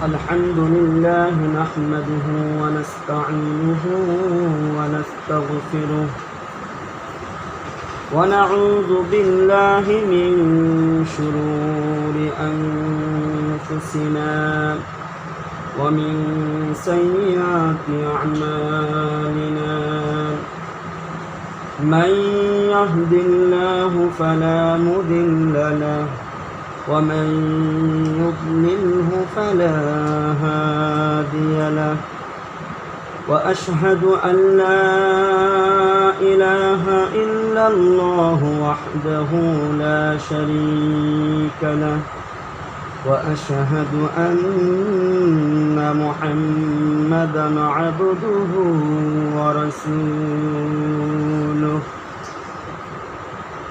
الحمد لله نحمده ونستعينه ونستغفره ونعوذ بالله من شرور أنفسنا ومن سيئات أعمالنا من يهد الله فلا مضل له ومن يضلله فلا هادي له وأشهد أن لا إله إلا الله وحده لا شريك له وأشهد أن محمدا عبده ورسوله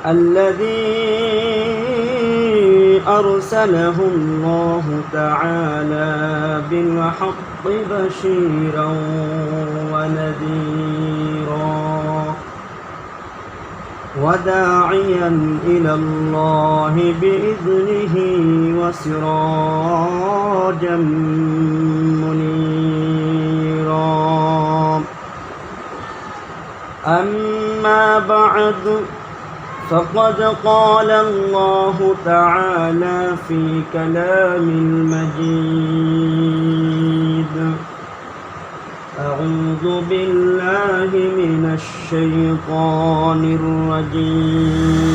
الذي أرسله الله تعالى بالحق بشيرا ونذيرا وداعيا إلى الله بإذنه وسراجا منيرا أما بعد فقد قال الله تعالى في كلام المجيد أعوذ بالله من الشيطان الرجيم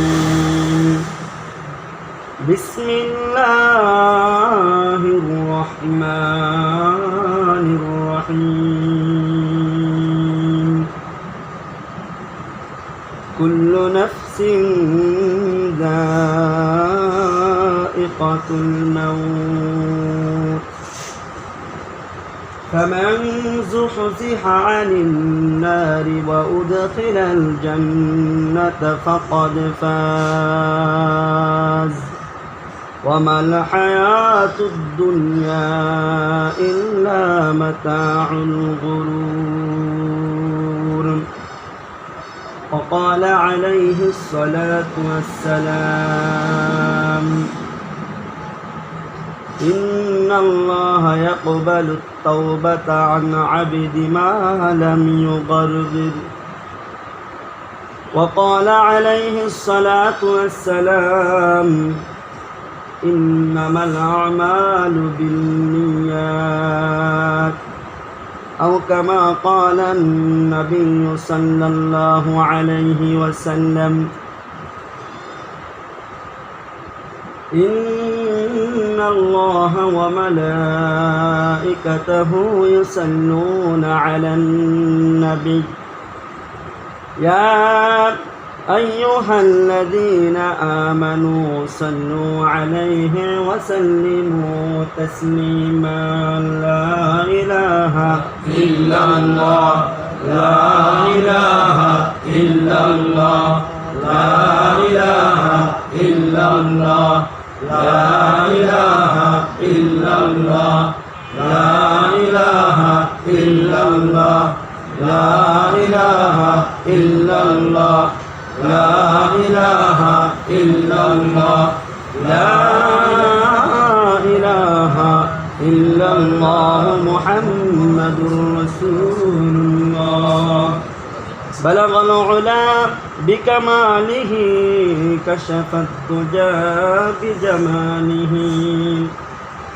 بسم الله الرحمن الرحيم كل نفس ذائقة الموت فمن زحزح عن النار وأدخل الجنة فقد فاز وما الحياة الدنيا إلا متاع الغرور وقال عليه الصلاة والسلام إن الله يقبل التوبة عن عبد ما لم يغرر وقال عليه الصلاة والسلام إنما الأعمال بالنيات أو كما قال النبي صلى الله عليه وسلم إن الله وملائكته يصلون على النبي يا أيها الذين آمنوا صلوا عليه وسلموا تسليما لا إله إلا الله لا إله إلا الله لا إله إلا الله لا إله إلا الله لا إله إلا الله لا إله إلا الله لا إله إلا الله لا إله إلا الله محمد رسول الله بلغ العلا بكماله كشف الدجى بجماله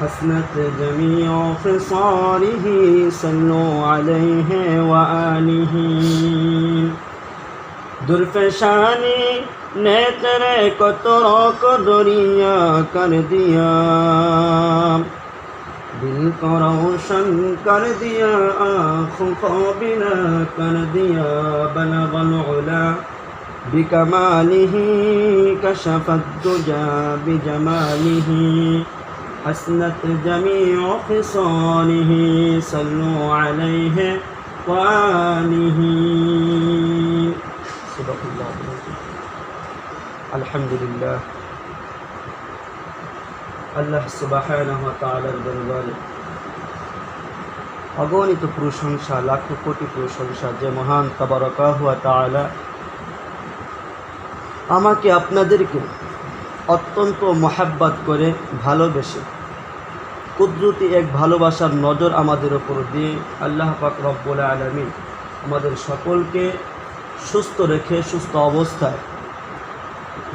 حسنت جميع خصاله صلوا عليه وآله दुर्फशानी ने तेरे कतरों को दरिया कर दिया दिल को रोशन कर दिया आँखों को बिना कर दिया बलगल उला बिकमालिही कशफत दुजा बिजमालिही हसनत जमीअ खिसालिही सल्लु अलैहि व आलिही আলহামদুলিল্লাহ আল্লাহ সুবহানাহু ওয়া তাআলার দরবারে অগণিত প্রশংসা লাখ কোটি প্রশংসা যে মহান তাবারাকাহু ওয়া তাআলা আমাকে আপনাদেরকে অত্যন্ত মহাব্বত করে ভালোবেসে কুদরতি এক ভালোবাসার নজর আমাদের ওপর দিয়ে আল্লাহ পাক রব্বুল আলামিন আমাদের সকলকে সুস্থ রেখে সুস্থ অবস্থায়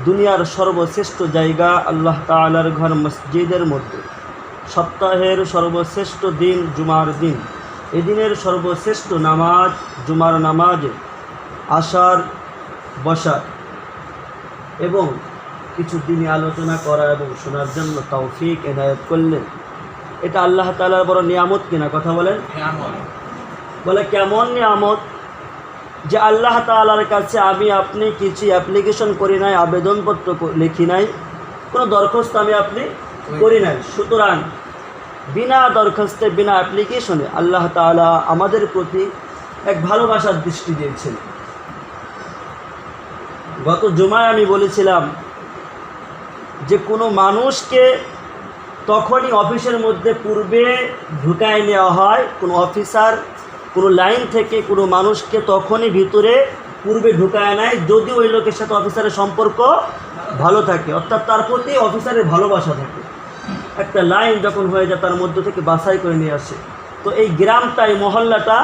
দুনিয়ার সর্বশ্রেষ্ঠ জায়গা আল্লাহ তাআলার ঘর মসজিদের মধ্যে, সপ্তাহের সর্বশ্রেষ্ঠ দিন জুমার দিন, এদিনের সর্বশ্রেষ্ঠ নামাজ জুমার নামাজে আসার বসার এবং কিছু দিনে আলোচনা করা এবং শোনার জন্য তৌফিক এনায়েত করলেন। এটা আল্লাহ তাআলার বড় নিয়ামত কিনা? কথা বলেন। বলে কেমন নিয়ামত যে আল্লাহ তাআলার কাছে আমি আপনি কিছু অ্যাপ্লিকেশন করি নাই, আবেদনপত্র লিখি নাই, কোনো দরখাস্ত আমি আপনি করি নাই। সুতরাং বিনা দরখাস্তে বিনা অ্যাপ্লিকেশনে আল্লাহ তাআলা আমাদের প্রতি এক ভালোবাসার দৃষ্টি দিয়েছেন। গত জুমায় আমি বলেছিলাম যে কোনো মানুষকে তখনই অফিসের মধ্যে পূর্বে ঢুকায় নেওয়া হয়, কোনো অফিসার কোনো লাইন থেকে কোনো মানুষকে তখনই ভিতরে পূর্বে ঢুকায় নেয় যদি ওই লোকের সাথে অফিসারের সম্পর্ক ভালো থাকে, অর্থাৎ তার প্রতি অফিসারের ভালোবাসা থাকে। একটা লাইন যখন হয়ে যায় তার মধ্য থেকে বাছাই করে নিয়ে আসে। তো এই গ্রামটা, এই মহল্লাটা,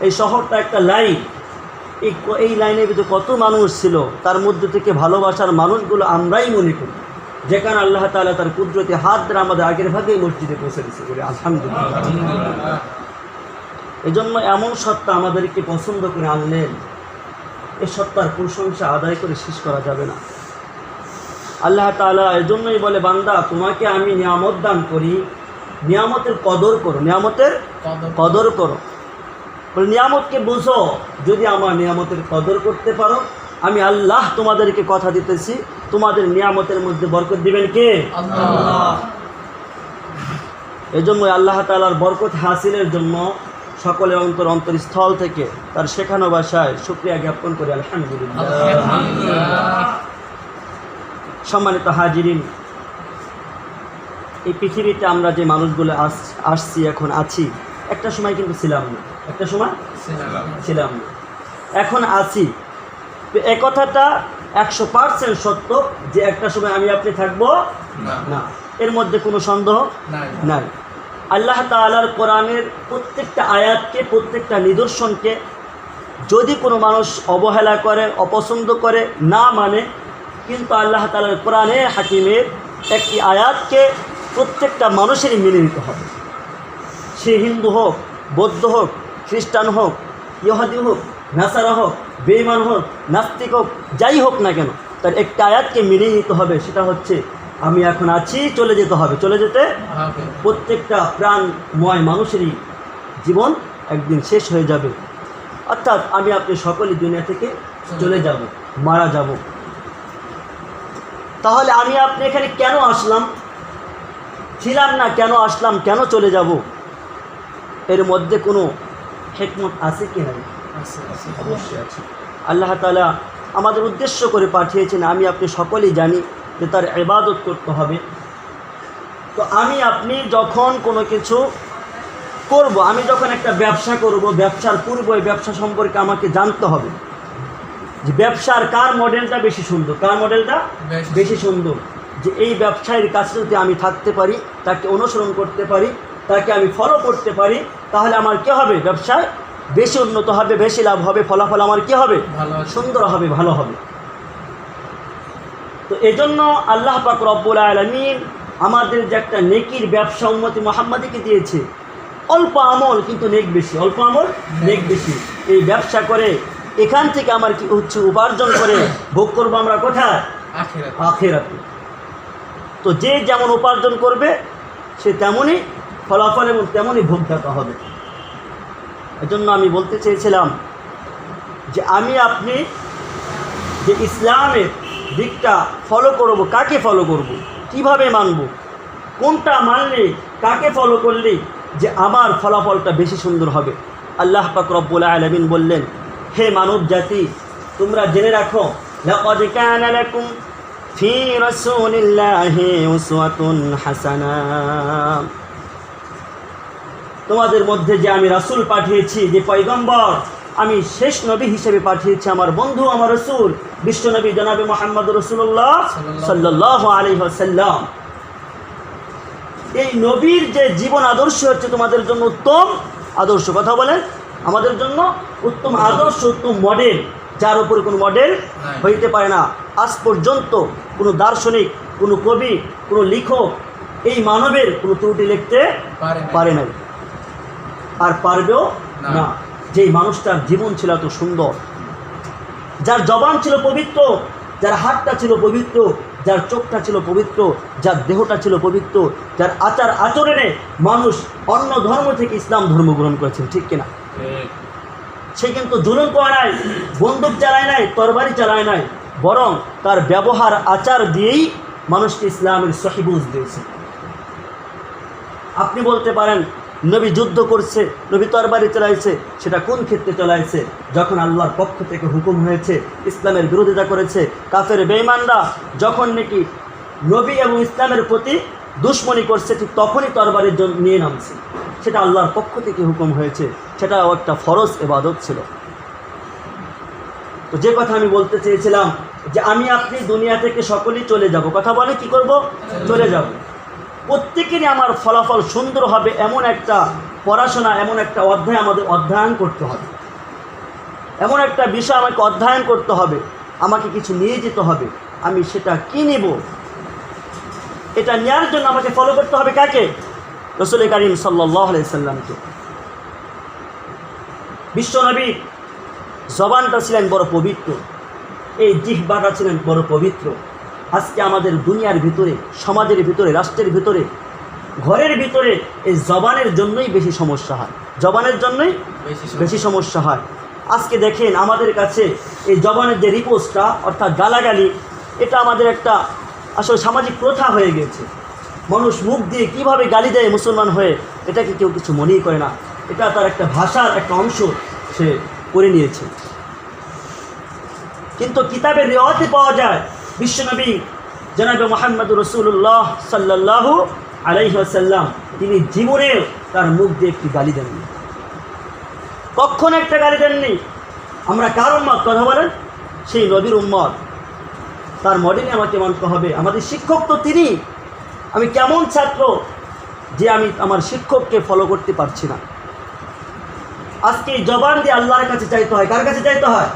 এই শহরটা একটা লাইন। এই লাইনের ভিতরে কত মানুষ ছিল, তার মধ্যে থেকে ভালোবাসার মানুষগুলো আমরাই মনে করি, যেখানে আল্লাহ তাআলা তার কুদরতি হাত দ্বারা আমাদের আগের ভাগেই মসজিদে পৌঁছে দিচ্ছে বলে আলহামদুলিল্লাহ। এই জন্য এমন সত্তা আমাদেরকে পছন্দ করে আনলেন, এই সত্তার প্রশংসা আদায় করে শেষ করা যাবে না। আল্লাহ তাআলা এজন্যই বলে, বান্দা তোমাকে আমি নিয়ামত দান করি, নিয়ামতের কদর করো, নিয়ামতের কদর করো। বলে নিয়ামতকে বুঝো, যদি আমার নিয়ামতের কদর করতে পারো আমি আল্লাহ তোমাদেরকে কথা দিতেছি তোমাদের নিয়ামতের মধ্যে বরকত দিবেন কে? আল্লাহ। এজন্য আল্লাহ তাআলার বরকত হাসিলের জন্য সকলের অন্তরস্থল থেকে তার শেখানো ভাষায় শুকরিয়া জ্ঞাপন করি আলহামদুলিল্লাহ। সম্মানিত হাজিরিন, এই পৃথিবীতে আমরা যে মানুষগুলো আসছি এখন আছি, একটা সময় কিন্তু ছিলাম না, একটা সময় ছিলাম না, এখন আছি। এ কথাটা 100% সত্য যে একটা সময় আমি আপনি থাকবো না, এর মধ্যে কোনো সন্দেহ নাই। আল্লাহ তাআলার কোরআনের প্রত্যেকটা আয়াতকে, প্রত্যেকটা নিদর্শনকে যদি কোনো মানুষ অবহেলা করে, অপছন্দ করে, না মানে, কিন্তু আল্লাহ তাআলার কোরআনে হাকিমের একটি আয়াতকে প্রত্যেকটা মানুষেরই মেনে নিতে হবে। সে হিন্দু হোক, বৌদ্ধ হোক, খ্রিস্টান হোক, ইহুদি হোক, নাসারা হোক, বেঈমান হোক, নাস্তিক হোক, যাই হোক না কেন, তার একটা আয়াতকে মেনে নিতে হবে। সেটা হচ্ছে আমি এখন আছি, চলে যেতে হবে, চলে যেতে। প্রত্যেকটা প্রাণময় মানুষেরই জীবন একদিন শেষ হয়ে যাবে, অর্থাৎ আমি আপনি সকলেই দুনিয়া থেকে চলে যাব, মারা যাব। তাহলে আমি আপনি এখানে কেন আসলাম? ছিলাম না, কেন আসলাম, কেন চলে যাব? এর মধ্যে কোনো হিকমত আছে কি নাই? অবশ্যই আছে। আল্লাহ তাআলা আমাদের উদ্দেশ্য করে পাঠিয়েছেন, আমি আপনি সকলেই জানি যে তার ইবাদত করতে হবে। তো আমি আপনি যখন কোনো কিছু করব, আমি যখন একটা ব্যবসা করব, ব্যবসার পূর্বে ওই ব্যবসা সম্পর্কে আমাকে জানতে হবে যে ব্যবসার কার মডেলটা বেশি সুন্দর, কার মডেলটা বেশি সুন্দর, যে এই ব্যবসায়ীর কাছে যদি আমি থাকতে পারি, তাকে অনুসরণ করতে পারি, তাকে আমি ফলো করতে পারি, তাহলে আমার কী হবে? ব্যবসায় বেশি উন্নত হবে, বেশি লাভ হবে, ফলাফল আমার কী হবে? সুন্দর হবে, ভালো হবে। তো এজন্য আল্লাহ পাক রব্বুল আলামিন আমাদের যে একটা নেকির ব্যবসা উম্মতে মুহাম্মাদীকে দিয়েছে, অল্প আমল কিন্তু নেক বেশি, অল্প আমল নেক বেশি। এই ব্যবসা করে এখান থেকে আমার কি হচ্ছে? উপার্জন করে ভোগ করবো আমরা কোথায়? আখিরাতে। তো যে যেমন উপার্জন করবে সে তেমনই ফলাফল এবং তেমনই ভোগদাতা হবে। এজন্য আমি বলতে চেয়েছিলাম যে আমি আপনি যে ইসলামের দিকটা ফলো করব, কাকে ফলো করব, কিভাবে মানব, কোনটা মানলে, কাকে ফলো করলে যে আমার ফলাফলটা বেশি সুন্দর হবে। আল্লাহ পাক রব্বুল আলামিন বললেন, হে মানব জাতি, তোমরা জেনে রাখো, লাকাদ কানা লাকুম ফি রাসূলিল্লাহি উসওয়াতুন হাসানাহ, তোমাদের মধ্যে যে আমি রাসূল পাঠিয়েছি, যে পয়গম্বর আমি শেষ নবী হিসেবে পাঠিয়েছি, আমার বন্ধু, আমার রাসূল বিশ্বনবী জনাবে মুহাম্মদ রাসূলুল্লাহ সাল্লাল্লাহু আলাইহি ওয়াসাল্লাম। এই নবীর যে জীবন আদর্শ হচ্ছে তোমাদের জন্য উত্তম আদর্শ। কথা বলেন, আমাদের জন্য উত্তম আদর্শ, উত্তম মডেল, যার উপরে কোনো মডেল হইতে পারে না। আজ পর্যন্ত কোনো দার্শনিক, কোনো কবি, কোনো লেখক এই মানবের কোনো ত্রুটি লিখতে পারে নাই, আর পারবেও না। যেই মানুষটার জীবন ছিল এত সুন্দর, যার জবান ছিল পবিত্র, যার হাতটা ছিল পবিত্র, যার চোখটা ছিল পবিত্র, যার দেহটা ছিল পবিত্র, যার আচার আচরণে মানুষ অন্য ধর্ম থেকে ইসলাম ধর্ম গ্রহণ করেছেন, ঠিক কিনা? সে কিন্তু জুলুম করে নাই, বন্দুক চালায় নাই, তরবারি চালায় নাই, বরং তার ব্যবহার আচার দিয়েই মানুষকে ইসলামের সহি বুঝ দিয়েছে। আপনি বলতে পারেন নবী যুদ্ধ করছে, নবী তরবারি চালাইছে, সেটা কোন ক্ষেত্রে চালাইছে? যখন আল্লাহর পক্ষ থেকে হুকুম হয়েছে, ইসলামের বিরোধিতা করেছে কাফের বেঈমানরা, যখন নাকি নবী এবং ইসলামের প্রতি দুশ্মনী করছে, ঠিক তখনই তরবারির জন্য নিয়ে নামছে। সেটা আল্লাহর পক্ষ থেকে হুকুম হয়েছে, সেটা একটা ফরজ ইবাদত ছিল। তো যে কথা আমি বলতে চেয়েছিলাম যে আমি আপনি দুনিয়া থেকে সকলেই চলে যাব। কথা বলে কি করব? চলে যাব। প্রত্যেকেরই আমার ফলাফল সুন্দর হবে এমন একটা পড়াশোনা, এমন একটা অধ্যায় আমাদের অধ্যয়ন করতে হবে, এমন একটা বিষয় আমাকে অধ্যয়ন করতে হবে, আমাকে কিছু নিয়ে যেতে হবে। আমি সেটা কি নেব, এটা নেওয়ার জন্য আমাকে ফলো করতে হবে কাকে? রাসূল কারীম সাল্লাল্লাহু আলাইহি সাল্লামকে। বিশ্বনবী জবানটা ছিলেন বড় পবিত্র, এই জিহ্বাটা ছিলেন বড় পবিত্র। আজকে আমাদের দুনিয়ার ভিতরে, সমাজের ভিতরে, রাষ্ট্রের ভিতরে, ঘরের ভিতরে এই জবানের জন্যই বেশি সমস্যা হয়, জবানের জন্যই বেশি সমস্যা হয়। আজকে দেখেন আমাদের কাছে এই জবানের যে রিপোর্টটা, অর্থাৎ গালাগালি, এটা আমাদের একটা আসলে সামাজিক প্রথা হয়ে গেছে। মানুষ মুখ দিয়ে কীভাবে গালি দেয় মুসলমান হয়ে, এটাকে কেউ কিছু মনেই করে না। এটা তার একটা ভাষার একটা অংশ সে করে নিয়েছে। কিন্তু কিতাবের রিওয়ায়াতে পাওয়া যায় বিশ্বনবী জনাবে মুহাম্মদুর রাসূলুল্লাহ সাল্লাল্লাহু আলাইহি ওয়াসাল্লাম তিনি জীবনে তার মুখ দিয়ে একটি গালি দেননি, কখনো একটা গালি দেননি। আমরা কার উম্মত? কথা বলেন, সেই নবীর উম্মত। তার মডেলে আমাকে মানতে হবে। আমাদের শিক্ষক তো তিনি। আমি কেমন ছাত্র যে আমি আমার শিক্ষককে ফলো করতে পারছি না? আজকে এই জবান দিয়ে আল্লাহর কাছে চাইতে হয়। কার কাছে চাইতে হয়?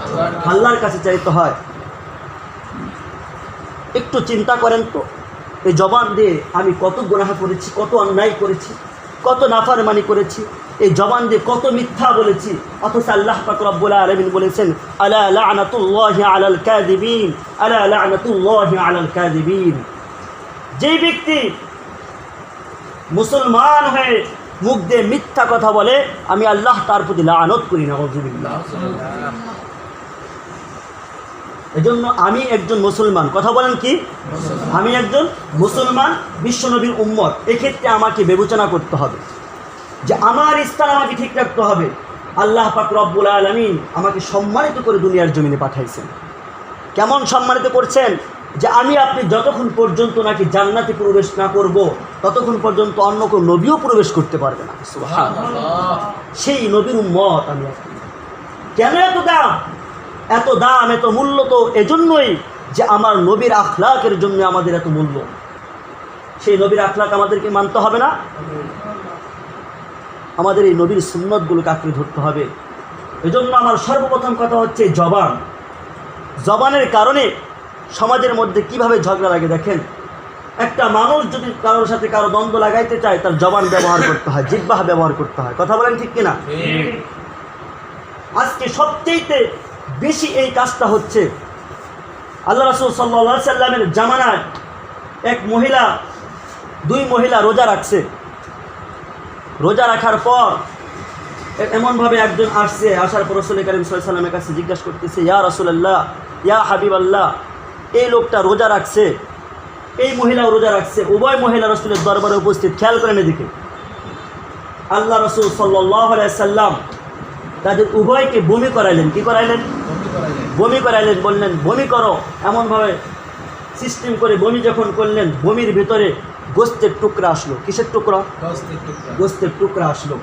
আল্লাহর কাছে চাইতে হয়। একটু চিন্তা করেন তো, এই জবান দিয়ে আমি কত গুনাহ করেছি, কত অন্যায় করেছি, কত নাফরমানি করেছি, এই জবান দিয়ে কত মিথ্যা বলেছি। অথচ আল্লাহ পাক রব্বুল আলামিন বলেছেন, আলা লা'নাতুল্লাহি আলাল কাযিবিন, আলা লা'নাতুল্লাহি আলাল কাযিবিন। যেই ব্যক্তি মুসলমান হয়ে মুখ দিয়ে মিথ্যা কথা বলে, আমি আল্লাহ তার প্রতি লানত করি, নাউযুবিল্লাহ। এজন্য আমি একজন মুসলমান। কথা বলেন কি? আমি একজন মুসলমান, বিশ্বনবীর উম্মত। এক্ষেত্রে আমাকে বিবেচনা করতে হবে যে আমার স্থান আমাকে ঠিক রাখতে হবে। আল্লাহ পাক রব্বুল আলামিন আমাকে সম্মানিত করে দুনিয়ার জমিনে পাঠাইছেন। কেমন সম্মানিত করছেন? যে আমি আপনি যতক্ষণ পর্যন্ত নাকি জান্নাতে প্রবেশ না করব, ততক্ষণ পর্যন্ত অন্য কোনো নবীও প্রবেশ করতে পারবে না। সুবহানাল্লাহ। সেই নবীর উম্মত আমি আপনি। কেন এত দাম? এত দাম, এত মূল্য তো এজন্যই যে আমার নবীর আখলাকের জন্য আমাদের এত মূল্য। সেই নবীর আখলাক আমাদেরকে মানতে হবে না? আমাদের এই নবীর সুন্নতগুলোকে আঁকড়ে ধরতে হবে। এজন্য আমার সর্বপ্রথম কথা হচ্ছে জবান। জবানের কারণে সমাজের মধ্যে কিভাবে ঝগড়া লাগে দেখেন। একটা মানুষ যদি কারোর সাথে কারো দ্বন্দ্ব লাগাইতে চায়, তার জবান ব্যবহার করতে হয়, জিহ্বা ব্যবহার করতে হয়। কথা বলেন ঠিক কিনা? আজকে সবচেয়ে বেশি এই কাজটা হচ্ছে। আল্লাহ রাসূল সাল্লাল্লাহু আলাইহি সাল্লামের জামানায় এক মহিলা, দুই মহিলা রোজা রাখছে। রোজা রাখার পর এমনভাবে একজন আসছে, আসার পর রাসূল কারীম সাল্লাল্লাহু আলাইহি সাল্লামের কাছে জিজ্ঞাসা করতেছে, ইয়া রাসূলুল্লাহ, ইয়া হাবিবাল্লাহ, এই লোকটা রোজা রাখছে, এই মহিলাও রোজা রাখছে, উভয় মহিলা রাসূলের দরবারে উপস্থিত। খেয়াল করেন এদিকে। আল্লাহ রাসূল সাল্লাল্লাহু আলাইহি সাল্লাম তাদের উভয়কে বমি করাইলেন। কি করাইলেন? বমি করাইলেন। বললেন বমি করো। এমনভাবে সিস্টেম করে বমি যখন করলেন, বমির ভিতরে গোস্তের টুকরা আসলো। কিসের টুকরা? গোস্তের টুকরা আসলো।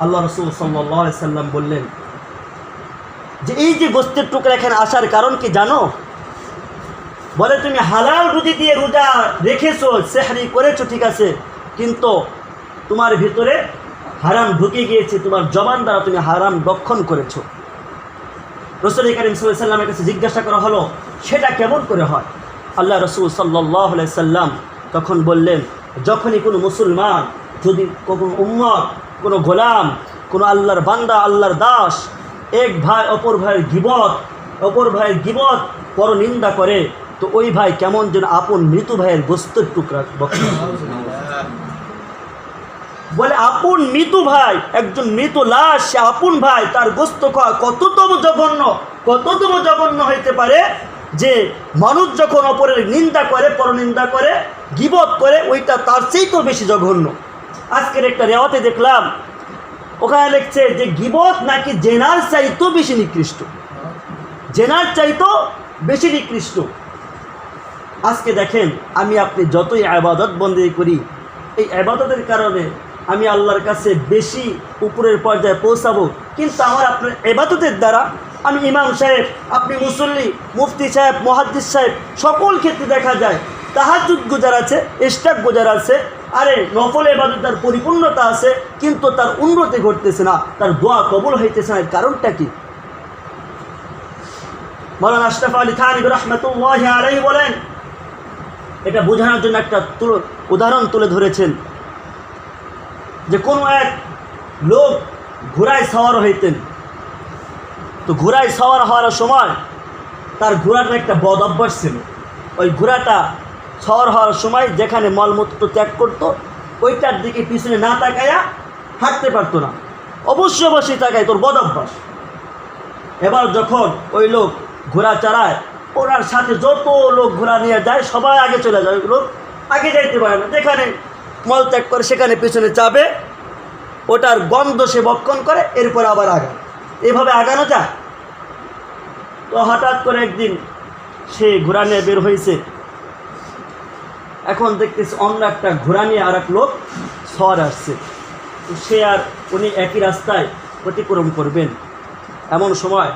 আল্লাহ রাসূল সাল্লাল্লাহু আলাইহি সাল্লাম বললেন যে এই যে গোস্তের টুকরা এখানে আসার কারণ কি জানো? বলে তুমি হালাল রুজি দিয়ে রোজা রেখেছো, সেহরি করেছো, ঠিক আছে, কিন্তু তোমার ভিতরে হারাম ঢুকে গিয়েছে, তোমার জবান দ্বারা তুমি হারাম ভক্ষণ করেছো। রাসূল কারীম সাল্লাল্লাহু আলাইহি সাল্লামের কাছে জিজ্ঞাসা করা হলো, সেটা কেমন করে হয়? আল্লাহ রাসূল সাল্লাল্লাহু আলাইহি সাল্লাম তখন বললেন, যখনই কোনো মুসলমান, যদি কোনো উম্মত, কোনো গোলাম, কোনো আল্লাহর বান্দা, আল্লাহর দাস, এক ভাই অপর ভাইয়ের গীবত পরনিন্দা করে, তো ওই ভাই কেমন যেন আপন মৃত ভাইয়ের গোস্তের টুকরা বক্ষণ। বলে আপন মৃত ভাই, একজন মৃত লাশ, সে আপন ভাই, তার গোস্ত খাওয়া কততম জঘন্য হইতে পারে, যে মানুষ যখন অপরের নিন্দা করে, পরনিন্দা করে, গীবত করে, ওইটা তার চেয়েও বেশি জঘন্য। আজকের একটা রেওয়াতে দেখলাম, ওখানে লিখছে যে গীবত নাকি জেনার চাইতেও বেশি নিকৃষ্ট, জেনার চাইতেও বেশি নিকৃষ্ট। আজকে দেখেন, আমি আপনি যতই ইবাদত বন্দেগী করি, এই ইবাদতের কারণে আমি আল্লাহর কাছে বেশি উপরের পর্যায়ে পৌঁছাবো, কিন্তু আমার আপনার ইবাদতের দ্বারা আমি ইমাম সাহেব, আপনি মুসল্লি, মুফতি সাহেব, মুহাদ্দিস সাহেব, সকল ক্ষেত্রে দেখা যায় তাহাজ্জুদ গুজার আছে, ইশরাক গুজার আছে, আরে নফল ইবাদত তার পরিপূর্ণতা আছে, কিন্তু তার উন্নতি ঘটতেছে না, তার দোয়া কবুল হইতেছে না। এর কারণটা কি? মাওলানা আশরাফ আলী থানভী রাহমাতুল্লাহি আলাইহি বলেন, এটা বোঝানোর জন্য একটা উদাহরণ তুলে ধরেছেন, যে কোনো এক লোক ঘোড়ায় সওয়ার হইতেন, তো ঘোড়ায় সওয়ার হওয়ার সময় তার ঘোড়াটার একটা বদ অভ্যাস ছিল। ওই ঘোড়াটা সওয়ার হওয়ার সময় যেখানে মলমূত্র ত্যাগ করতো, ওইটার দিকে পিছনে না তাকায়া হাঁটতে পারতো না, অবশ্যই তাকায়, তোর বদ অভ্যাস। এবার যখন ওই লোক ঘোড়া চালায়, ওনার সাথে যত লোক ঘোড়া নিয়ে যায়, সবাই আগে চলে যায়, ওই লোক আগে যাইতে পারে না, যেখানে মল ত্যাগ করে সেখানে পিছনে যাবে, ওটার গন্ধ সে ভক্ষণ করে, এরপর আবার আগায়, এভাবে আগানো যায়। তো হঠাৎ করে একদিন সে ঘোড়া নিয়ে বের হয়েছে, এখন দেখতেছে অন্য একটা ঘোড়া নিয়ে আর এক লোক সওয়ার আসছে, তো সে আর উনি একই রাস্তায় অতিক্রম করবেন। এমন সময়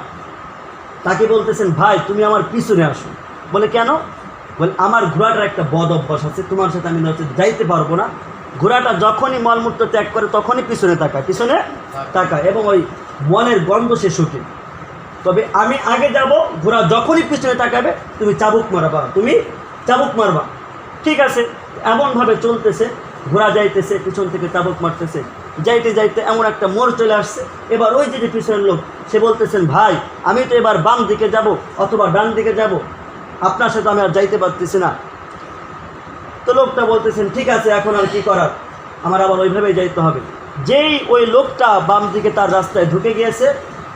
তাকে বলতেছেন, ভাই তুমি আমার পিছনে আসো। বলে কেন? বলে আমার ঘোড়াটার একটা বদ অভ্যাস আছে, তোমার সাথে আমি যাইতে পারবো না। ঘোড়াটা যখনই মলমূত্র ত্যাগ করে তখনই পিছনে তাকায় এবং ওই মলের গন্ধ সে শুকে। তবে আমি আগে যাব, ঘোড়া যখনই পিছনে তাকাবে তুমি চাবুক মারবা। ঠিক আছে, এমনভাবে চলতেছে, ঘোড়া যাইতেছে, পিছন থেকে চাবুক মারতেছে, যাইতে এমন একটা মোড় চলে আসছে। এবার ওই যে পিছনের লোক, সে বলতেছেন, ভাই আমি তো এবার বাম দিকে যাব অথবা ডান দিকে যাব, আপনার সাথে আমি আর যাইতে পারতেছি না। তো লোকটা বলতেছেন, ঠিক আছে, এখন আর কি করার, আমার আবার ওইভাবেই যাইতে হবে। যেই ওই লোকটা বাম দিকে তার রাস্তায় ঢুকে গিয়েছে,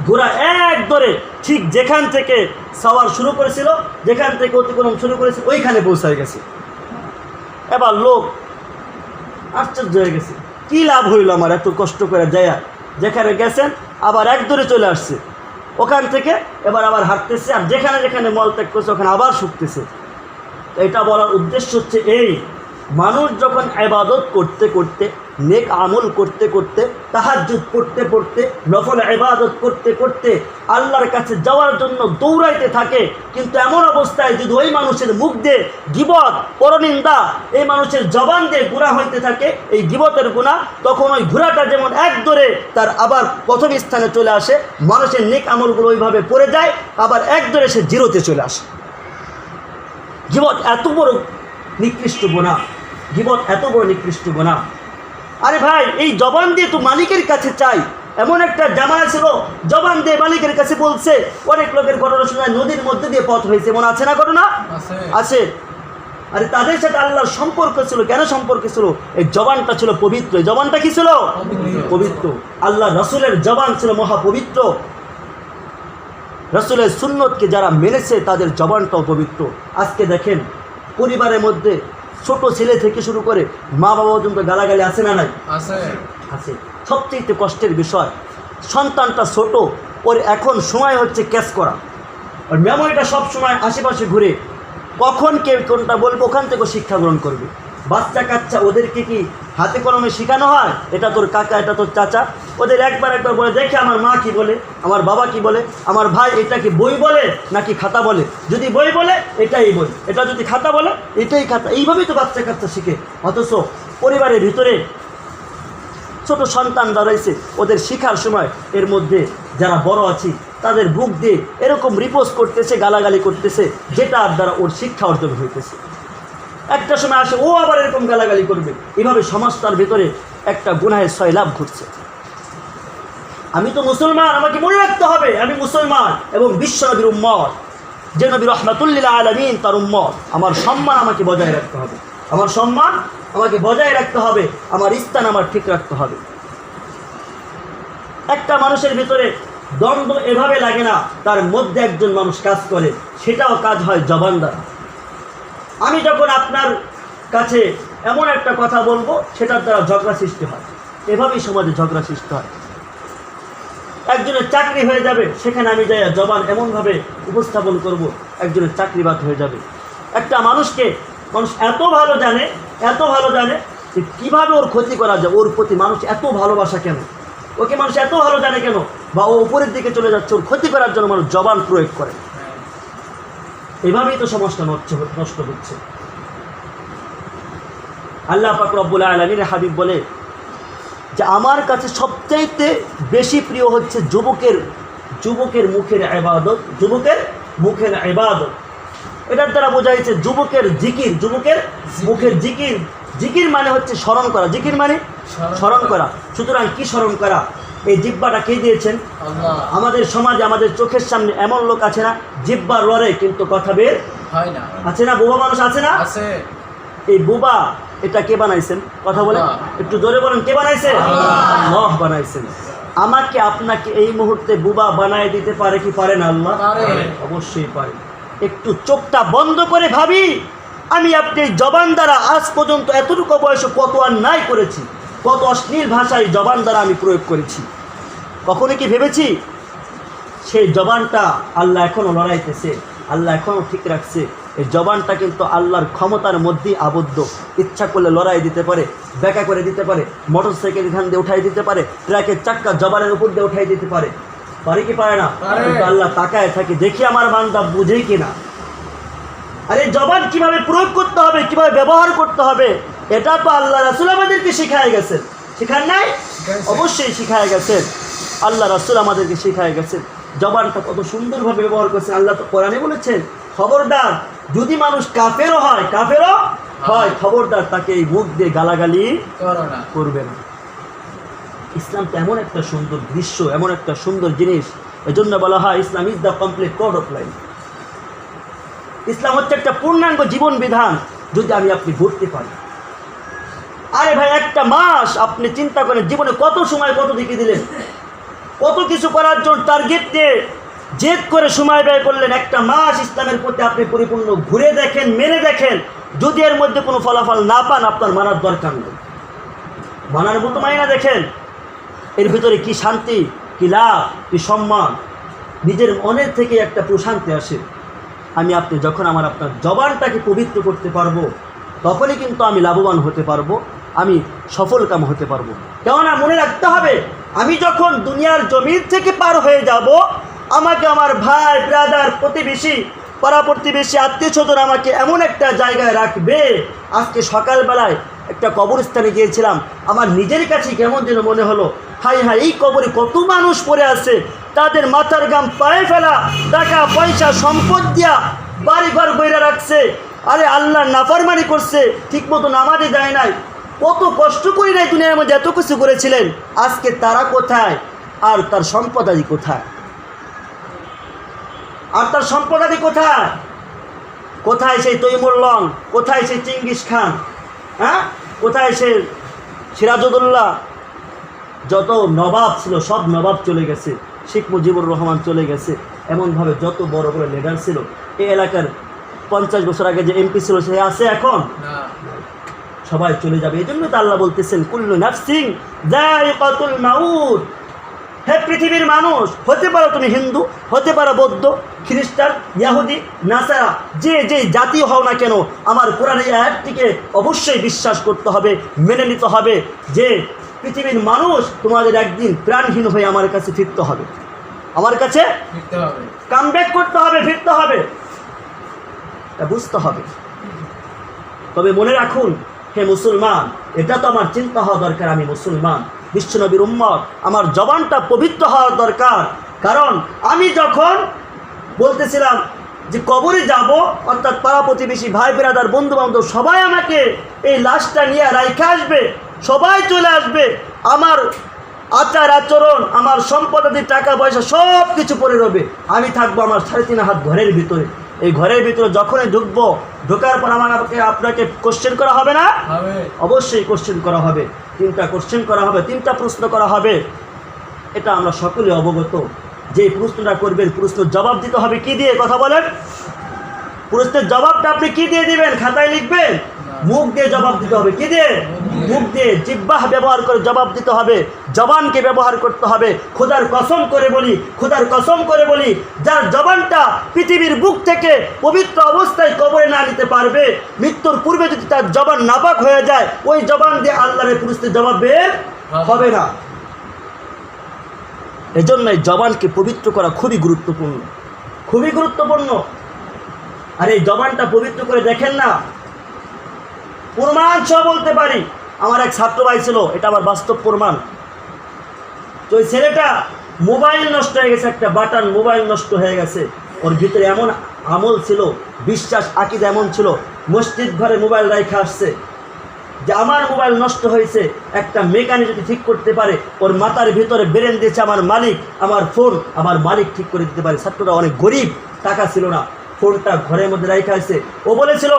ঘোড়া এক ধরে ঠিক যেখান থেকে সওয়ার শুরু করেছিল, যেখান থেকে অতিক্রম শুরু করেছে, ওইখানে পৌঁছায় গেছে। এবার লোক আশ্চর্য হয়ে গেছে, কী লাভ হইল আমার এত কষ্ট করে যায়, যেখানে গেছেন আবার এক ধরে চলে আসছে ওখান থেকে, এবার আবার হাঁটতেছে, আর যেখানে মল ত্যাগ করছে ওখানে আবার শুকতেছে। এটা বলার উদ্দেশ্য হচ্ছে এই, মানুষ যখন ইবাদত করতে করতে, নেক আমল করতে করতে, তাহাজ্জুদ পড়তে পড়তে, নফল ইবাদত করতে করতে আল্লাহর কাছে যাওয়ার জন্য দৌড়াইতে থাকে, কিন্তু এমন অবস্থায় যদি ওই মানুষের মুখ দিয়ে গীবত, পরনিন্দা, এই মানুষের জবান দিয়ে গুনাহ হইতে থাকে, এই গীবতের গুনাহ, তখন ওই ঘোড়াটা যেমন এক দৌড়ে তার আবার প্রথম স্থানে চলে আসে, মানুষের নেক আমলগুলো ওইভাবে পড়ে যায়, আবার এক দৌড়ে সে জিরোতে চলে আসে। গীবত এত বড় নিকৃষ্ট গুনাহ, আরে ভাই এই জবান দিয়ে তো মালিকের কাছে চাই। এমন একটা জামানা ছিল, জবান দিয়ে মালিকের কাছে বলছে। অনেক লোকের ঘটনা শোনা, নদীর মধ্যে দিয়ে পথ হয়েছে, মনে আছে না ঘটনা? আছে। আরে তাদের সাথে আল্লাহর সম্পর্ক ছিল। কেন সম্পর্ক ছিল? এই জবানটা ছিল পবিত্র। এই জবানটা কি ছিল? পবিত্র। আল্লাহ রসুলের জবান ছিল মহাপবিত্র। রসুলের সুন্নতকে যারা মেনেছে তাদের জবানটাও পবিত্র। আজকে দেখেন পরিবারের মধ্যে ছোট ছেলে থেকে শুরু করে মা বাবা পর্যন্ত গালাগালি আছে না নাই? আছে। সবচেয়ে কষ্টের বিষয়, সন্তানটা ছোট, ওর এখন সময় হচ্ছে ক্যাচ করা, আর মেমোরিটা সব সময় আশেপাশে ঘুরে, কখন কে কোনটা বলবো ওখান থেকে শিক্ষা গ্রহণ করবে। বাচ্চা কাচ্চা ওদেরকে কি হাতে কলমে শেখানো হয়? এটা তোর কাকা, এটা তোর চাচা। ওদের একবার বলে দেখে আমার মা কি বলে, আমার বাবা কি বলে, আমার ভাই এটা কি বই বলে নাকি খাতা বলে। যদি বই বলে এটাই বই, এটা যদি খাতা বলে এটাই খাতা। এইভাবেই তো বাচ্চা কাচ্চা শিখে। অথচ পরিবারের ভিতরে ছোট সন্তানরা রয়েছে, ওদের শিখার সময় এর মধ্যে যারা বড় আছি তাদের বুক দিয়ে এরকম রিপোজ করতেছে, গালাগালি করতেছে, যেটার দ্বারা ওর শিক্ষা অর্জন হইতেছে। একটা সময় আসে ও আবার এরকম গালাগালি করবে। এভাবে সমাজটার ভিতরে একটা গুনাহের সয়লাভ ঘটছে। আমি তো মুসলমান, আমাকে মনে রাখতে হবে আমি মুসলমান এবং বিশ্ব নবীর উম্মত, যে নবী রাহমাতুল লিল আলামিন তার উম্মত। আমার সম্মান আমাকে বজায় রাখতে হবে, আমার সম্মান আমাকে বজায় রাখতে হবে, আমার স্থান আমার ঠিক রাখতে হবে। একটা মানুষের ভিতরে দ্বন্দ্ব এভাবে লাগে না, তার মধ্যে একজন মানুষ কাজ করে, সেটাও কাজ হয় জবান দ্বারা। আমি যখন আপনার কাছে এমন একটা কথা বলবো, সেটার দ্বারা ঝগড়া সৃষ্টি হয়। এভাবেই সমাজে ঝগড়া সৃষ্টি হয়। একজনের চাকরি হয়ে যাবে, সেখানে আমি যাই জবান এমনভাবে উপস্থাপন করব, একজনের চাকরি বাদ হয়ে যাবে। একটা মানুষকে মানুষ এত ভালো জানে যে কীভাবে ওর ক্ষতি করা যায়, ওর প্রতি মানুষ এত ভালোবাসা কেন, ওকে মানুষ এত ভালো জানে কেন, বা ও উপরের দিকে চলে যাচ্ছে, ওর ক্ষতি করার জন্য মানুষ জবান প্রয়োগ করে। এভাবেই তো সমাজটা নষ্ট হচ্ছে। আল্লাহ পাক রব্বুল আলামিন হাবিব বলে যে আমার কাছে সবচাইতে বেশি প্রিয় হচ্ছে যুবকের মুখের ইবাদত, যুবকের মুখের ইবাদত। এটার দ্বারা বোঝাইছে যুবকের জিকির, যুবকের মুখের জিকির। জিকির মানে হচ্ছে স্মরণ করা, জিকির মানে স্মরণ করা। সুতরাং কি স্মরণ করা? এই জিহ্বাটা কে দিয়েছেন? আল্লাহ। আমাদের সমাজে আমাদের চোখের সামনে এমন লোক আছে না, জিহ্বা লড়ে কিন্তু কথা বের হয় না, আছে না? বোবা মানুষ আছে না? আছে। এই বোবা এটা কে বানাইছেন? কথা বলেন, একটু জোরে বলেন, কে বানাইছেন? আল্লাহ বানাইছেন। আমাকে আপনাকে এই মুহূর্তে বোবা বানায় দিতে পারে কি পারে না আল্লাহ? অবশ্যই পারে। একটু চোখটা বন্ধ করে ভাবি, আমি আপনি জবান দ্বারা আজ পর্যন্ত এতটুকু বয়সে কত অন্যায় করেছি, কত অশ্লীল ভাষায় জবান দ্বারা আমি প্রয়োগ করেছি। কখনো কি ভেবেছি সেই জবানটা আল্লাহ এখনও লড়াইতেছে, আল্লাহ এখনও ঠিক রাখছে? এই জবানটা কিন্তু আল্লাহর ক্ষমতার মধ্যেই আবদ্ধ। ইচ্ছা করলে লড়াই দিতে পারে, ব্যাকা করে দিতে পারে, মোটর সাইকেল এখান দিয়ে উঠাই দিতে পারে, ট্রাকের চাক্কা জবানের উপর দিয়ে উঠাই দিতে পারে। পারে কি পারে না? কিন্তু আল্লাহ তাকায় থাকে, দেখি আমার বান্দা বুঝে কিনা। আরে জবান কিভাবে প্রয়োগ করতে হবে, কিভাবে ব্যবহার করতে হবে, এটা তো আল্লাহ রাসূল আমাদেরকে শিখায় গেছেন। শিখান নাই? অবশ্যই শিখায় গেছেন। আল্লাহ রাসূল আমাদেরকে শিখায় গেছেন। জবানটা কত সুন্দরভাবে ব্যবহার করছেন। আল্লাহ তো কোরআনে বলেছেন, খবরদার যদি মানুষ কাফেরও হয় খবরদার তাকে এই মুখ দিয়ে গালাগালি করবে না। ইসলামটা এমন একটা সুন্দর দৃশ্য, এমন একটা সুন্দর জিনিস। এজন্য বলা হয় Islam is the complete code of life. Islam হচ্ছে একটা পূর্ণাঙ্গ জীবন বিধান, যদি আমি আপনি ঘুরতে পারি। আরে ভাই, একটা মাস আপনি চিন্তা করেন, জীবনে কত সময় কত দিকে দিলেন, কত কিছু করার জন্য টার্গেট দিয়ে জেদ করে সময় ব্যয় করলেন। একটা মাস ইসলামের প্রতি আপনি পরিপূর্ণ ঘুরে দেখেন, মেনে দেখেন, যদি এর মধ্যে কোনো ফলাফল না পান, আপনার মানার দরকার নেই। মানার মতো মাইনা দেখেন, এর ভিতরে কি শান্তি, কি লাভ, কি সম্মান, নিজের মনের থেকে একটা প্রশান্তি আসে। আমি আপনি যখন আপনার জবানটাকে পবিত্র করতে পারবো, তখনই কিন্তু আমি লাভবান হতে পারবো, আমি সফলকাম হতে পারবো। কেননা মনে রাখতে হবে, আমি যখন দুনিয়ার জমিন থেকে পার হয়ে যাব, আমাকে আমার ভাই, ব্রাদার, প্রতিবেশী, পাড়া প্রতিবেশী, আত্মীয় স্বজন আমাকে এমন একটা জায়গায় রাখবে। আজকে সকালবেলায় একটা কবরস্থানে গিয়েছিলাম, আমার নিজের কাছে কেমন যেন মনে হলো, হাই হাই, এই কবরে কত মানুষ পড়ে আছে, তাদের মাথার ঘাম পায়ে ফেলা, টাকা পয়সা সম্পদ দিয়া বাড়ি ঘর বইরা রাখছে। আরে আল্লাহর নাফরমানি করছে, ঠিকমতো নামাজে যায় নাই, কত কষ্ট করে নাই দুনিয়ার মধ্যে এত কিছু করেছিলেন। আজকে তারা কোথায়, আর তার সম্পদাদি কোথায়? কোথায়? কোথায় সেই তৈমুর লং? কোথায় সেই চিঙ্গিস খান? হ্যাঁ, কোথায় সে সিরাজউদ্দৌলা? যত নবাব ছিল সব নবাব চলে গেছে, শেখ মুজিবুর রহমান চলে গেছে, এমনভাবে যত বড় বড় লিডার ছিল। এই এলাকার 50 বছর আগে যে এমপি ছিল সে আছে এখন? সবাই চলে যাবে। এই জন্য তো আল্লাহ বলতেছেন, কুল্লু নাফসিন যায়িকাতুল মাউত। হে পৃথিবীর মানুষ, হতে পারো তুমি হিন্দু, হতে পারো বৌদ্ধ, খ্রিস্টান, ইহুদি, নাসারা, যে জাতি হও না কেন, আমার কোরআনের এই আয়াতটিকে অবশ্যই বিশ্বাস করতে হবে, মেনে নিতে হবে যে পৃথিবীর মানুষ তোমাদের একদিন প্রাণহীন হয়ে আমার কাছে ফিরতে হবে, আমার কাছে কামব্যাক করতে হবে, ফিরতে হবে, তা বুঝতে হবে। তবে মনে রাখুন, হে মুসলমান, এটা তো আমার চিন্তা হওয়া দরকার, আমি মুসলমান, বিশ্বনবীর উম্মত, আমার জবানটা পবিত্র হওয়ার দরকার। কারণ আমি যখন বলতেছিলাম যে কবরে যাব, অর্থাৎ পাড়া প্রতিবেশী, ভাই বেরাদার, বন্ধু বান্ধব সবাই আমাকে এই লাশটা নিয়ে রাইখে আসবে, সবাই চলে আসবে, আমার আচার আচরণ, আমার সম্পদাদি, টাকা পয়সা সব কিছু পড়ে রবে, আমি থাকবো আমার 3.5 হাত ঘরের ভিতরে। এই ঘরের ভিতরে যখনই ঢুকবো, ঢোকার পর আপনাকে কোশ্চেন করা হবে না? অবশ্যই কোশ্চেন করা হবে। 3টা কোশ্চেন করা হবে, 3টা প্রশ্ন করা হবে। এটা আমরা সকলে অবগত। যে প্রশ্নটা করবেন, প্রশ্নের জবাব দিতে হবে কি দিয়ে? কথা বলেন। প্রশ্নের জবাবটা আপনি কি দিয়ে দিবেন? খাতায় লিখবেন? মুখ দিয়ে জবাব দিতে হবে। কি দিয়ে? মুখ দিয়ে। জিহ্বাহ ব্যবহার করে জবাব দিতে হবে, জবানকে ব্যবহার করতে হবে। খোদার কসম করে বলি, খোদার কসম করে বলি, যার জবানটা পৃথিবীর বুক থেকে পবিত্র অবস্থায় কবরে না নিতে পারবে, মৃত্যুর পূর্বে যদি তার জবান নাপাক হয়ে যায়, ওই জবান দিয়ে আল্লাহর প্রশ্নের জবাব বের হবে না। এজন্য এই জবানকে পবিত্র করা খুবই গুরুত্বপূর্ণ, খুবই গুরুত্বপূর্ণ। আর এই জবানটা পবিত্র করে দেখেন না, প্রমাণ সহ বলতে পারি। আমার এক ছাত্র ভাই ছিল, এটা আমার বাস্তব প্রমাণ। তো ওই ছেলেটা মোবাইল নষ্ট হয়ে গেছে, একটা বাটন মোবাইল নষ্ট হয়ে গেছে। ওর ভিতরে এমন আমল ছিল, বিশ্বাস, আকীদা এমন ছিল, মসজিদ ঘরে মোবাইল রাইখা আসছে যে আমার মোবাইল নষ্ট হয়েছে, একটা মেকানিক যদি ঠিক করতে পারে, ওর মাথার ভিতরে ব্রেন দিয়েছে আমার মালিক, আমার ফোন আমার মালিক ঠিক করে দিতে পারে। ছাত্রটা অনেক গরিব, টাকা ছিল না, ফোনটা ঘরের মধ্যে রাইখা আসছে। ও বলেছিল,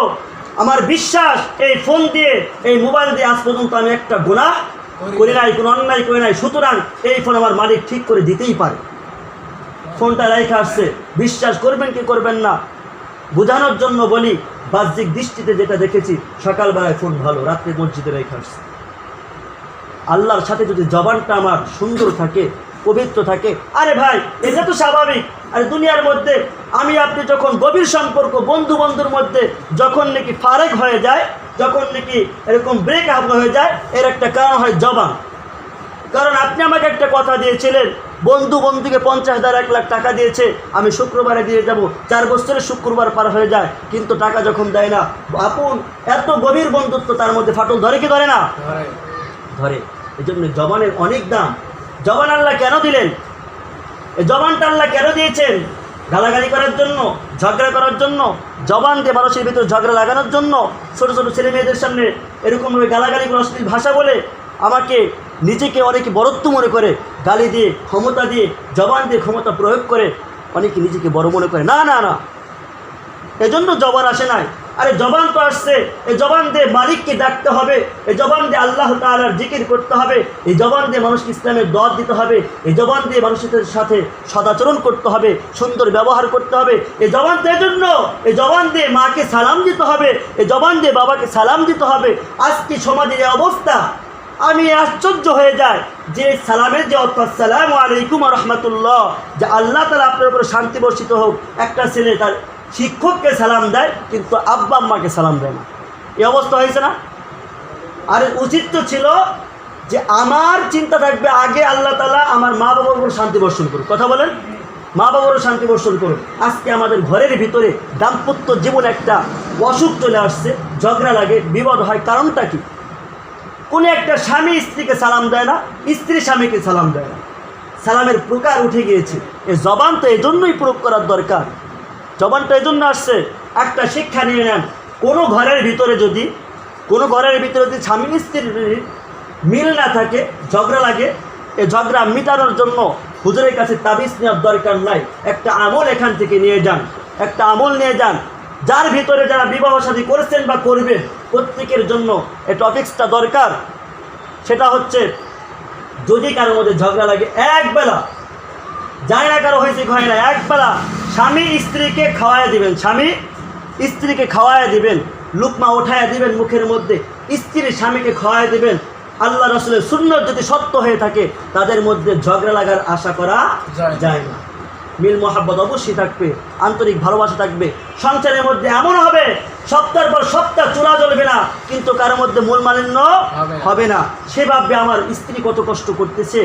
আমার বিশ্বাস এই ফোন দিয়ে, এই মোবাইল দিয়ে আজ পর্যন্ত আমি একটা গুনাহ করি নাই, কোনো অন্যায় করি নাই, সুতরাং এই ফোন আমার মালিক ঠিক করে দিতেই পারে। ফোনটা রাইখা আসছে। বিশ্বাস করবেন কি করবেন না, বোঝানোর জন্য বলি, বাহ্যিক দৃষ্টিতে যেটা দেখেছি, সকালবেলায় ফোন ভালো, রাত্রে মসজিদে রেখে আসছে। আল্লাহর সাথে যদি জবানটা আমার সুন্দর থাকে, পবিত্র থাকে, আরে ভাই এটা তো স্বাভাবিক। আর দুনিয়ার মধ্যে আমি আপনি যখন গভীর সম্পর্ক, বন্ধু বন্ধুর মধ্যে যখন নাকি ফারেক হয়ে যায়, যখন নাকি এরকম ব্রেক আপ হয়ে যায়, এর একটা কারণ হয় জবান। কারণ আপনি আমাকে একটা কথা দিয়েছিলেন, বন্ধু বন্ধুকে 50,000 1 লাখ টাকা দিয়েছে, আমি শুক্রবারে দিয়ে যাব, 4 বছরে শুক্রবার পার হয়ে যায়, কিন্তু টাকা যখন দেয় না, আপন এত গভীর বন্ধুত্ব, তার মধ্যে ফাটল ধরে কি ধরে না? ধরে। এই জন্য জবানের অনেক দাম। জবান আল্লাহ কেন দিলেন? এই জবানটা আল্লাহ কেন দিয়েছেন? গালাগালি করার জন্য, ঝগড়া করার জন্য, জবান দিয়ে মানুষের ভিতরে ঝগড়া লাগানোর জন্য, ছোটো ছোটো ছেলে মেয়েদের সামনে এরকমভাবে গালাগালি করে, অশ্লীল ভাষা বলে, আমাকে নিজেকে অনেকে বড়ত্ব মনে করে, গালি দিয়ে, ক্ষমতা দিয়ে, জবান দিয়ে ক্ষমতা প্রয়োগ করে অনেকে নিজেকে বড় মনে করে। না না না, এজন্য জবান আসে নাই। আরে জবান তো আসছে, এই জবান দিয়ে মালিককে ডাকতে হবে, এই জবান দিয়ে আল্লাহ তাআলার জিকির করতে হবে, এই জবান দিয়ে মানুষকে ইসলামের দাওয়াত দিতে হবে, এই জবান দিয়ে মানুষের সাথে সদাচরণ করতে হবে, সুন্দর ব্যবহার করতে হবে। এই জবান দিয়ে জন্য, এই জবান দিয়ে মাকে সালাম দিতে হবে, এই জবান দিয়ে বাবাকে সালাম দিতে হবে। আজকে সমাজের এই অবস্থা, আমি আশ্চর্য হয়ে যায় যে সালামের যে অর্থ, আসসালামু আলাইকুম ওয়া রাহমাতুল্লাহ, যে আল্লাহ তাআলা আপনার উপরে শান্তি বর্ষিত হোক, একটা ছেলে তার শিক্ষককে সালাম দেয় কিন্তু আব্বা আম্মাকে সালাম দেয় না। এই অবস্থা হয়েছে না? আর উচিত তো ছিল যে আমার চিন্তা থাকবে আগে আল্লাহ তাআলা আমার মা বাবার উপর শান্তি বর্ষণ করুন। কথা বলেন, মা বাবারও শান্তি বর্ষণ করুন। আজকে আমাদের ঘরের ভিতরে দাম্পত্য জীবন একটা অসুখ চলে আসছে, ঝগড়া লাগে, বিবাদ হয়। কারণটা কি? কোনো একটা স্বামী স্ত্রীকে সালাম দেয় না, স্ত্রী স্বামীকে সালাম দেয় না। সালামের প্রকার উঠে গিয়েছে। এই জবান তো এই জন্যই প্রয়োগ করার দরকার। জবানটা এই জন্য আসছে, একটা শিক্ষা নিয়ে নেন। কোনো ঘরের ভিতরে যদি স্বামী স্ত্রীর মিল না থাকে, ঝগড়া লাগে, এই ঝগড়া মিটানোর জন্য হুজুরের কাছে তাবিজ নেওয়ার দরকার নাই। একটা আমল এখান থেকে নিয়ে যান, একটা আমল নিয়ে যান। যার ভিতরে যারা বিবাহ শাদী করেছেন বা করবেন, প্রত্যেকের জন্য এই টপিক্সটা দরকার। সেটা হচ্ছে, যদি কারোর মধ্যে ঝগড়া লাগে, একবেলা যায় না, কারো হয়েছে হয় না, একবেলা স্বামী স্ত্রীকে খাওয়ায় দিবেন, স্বামী স্ত্রীকে খাওয়ায় দিবেন, লুকমা উঠায় দিবেন মুখের মধ্যে, স্ত্রী স্বামীকে খাওয়ায় দিবেন। আল্লাহ রাসূলের সুন্নাত যদি সত্য হয়ে থাকে, তাদের মধ্যে ঝগড়া লাগার আশা করা যায় না। মিল মোহাব্বত অবশ্যই থাকবে, আন্তরিক ভালোবাসা থাকবে। সংসারের মধ্যে এমন হবে, সপ্তাহের পর সপ্তাহ চুলা জ্বলবে না, কিন্তু কারোর মধ্যে মূল মালিন্য হবে না। সে ভাববে আমার স্ত্রী কত কষ্ট করতেছে,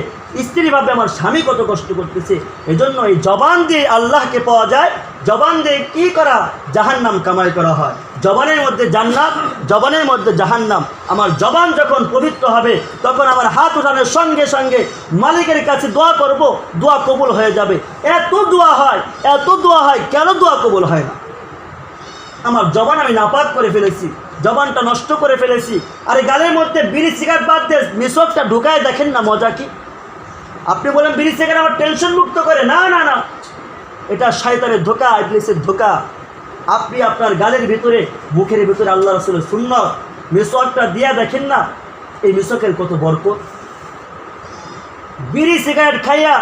স্ত্রী ভাববে আমার স্বামী কত কষ্ট করতেছে। এজন্য এই জবান দিয়ে আল্লাহকে পাওয়া যায়, জবান দিয়ে কি করা? জাহান্নাম কামাই করা হয়। জবানের মধ্যে জান্নাত, জবানের মধ্যে জাহান্নাম। আমার জবান যখন পবিত্র হবে তখন আমার হাত উঠানোর সঙ্গে সঙ্গে মালিকের কাছে দোয়া করব, দোয়া কবুল হয়ে যাবে। এত দোয়া হয়, কেন দোয়া কবুল হয় না? আমার জবান আমি নাপাক করে ফেলেছি, জবানটা নষ্ট করে ফেলেছি। আর এই গালের মধ্যে বিড়ি সিগারেট বাদ দিয়ে মিশকটা ঢুকায় দেখেন না মজা কি। আপনি বলেন বিড়ি সিগারেট আমার টেনশন মুক্ত করে, না না না, এটা শয়তানের ধোঁকা, ইবলিসের ধোঁকা। আপনি আপনার গালের ভিতরে, মুখের ভিতরে আল্লাহ রাসূলের সুন্নাত মিশকটা দিয়া দেখেন না, এই মিশকের কত বরকত। বিড়ি সিগারেট খাইয়া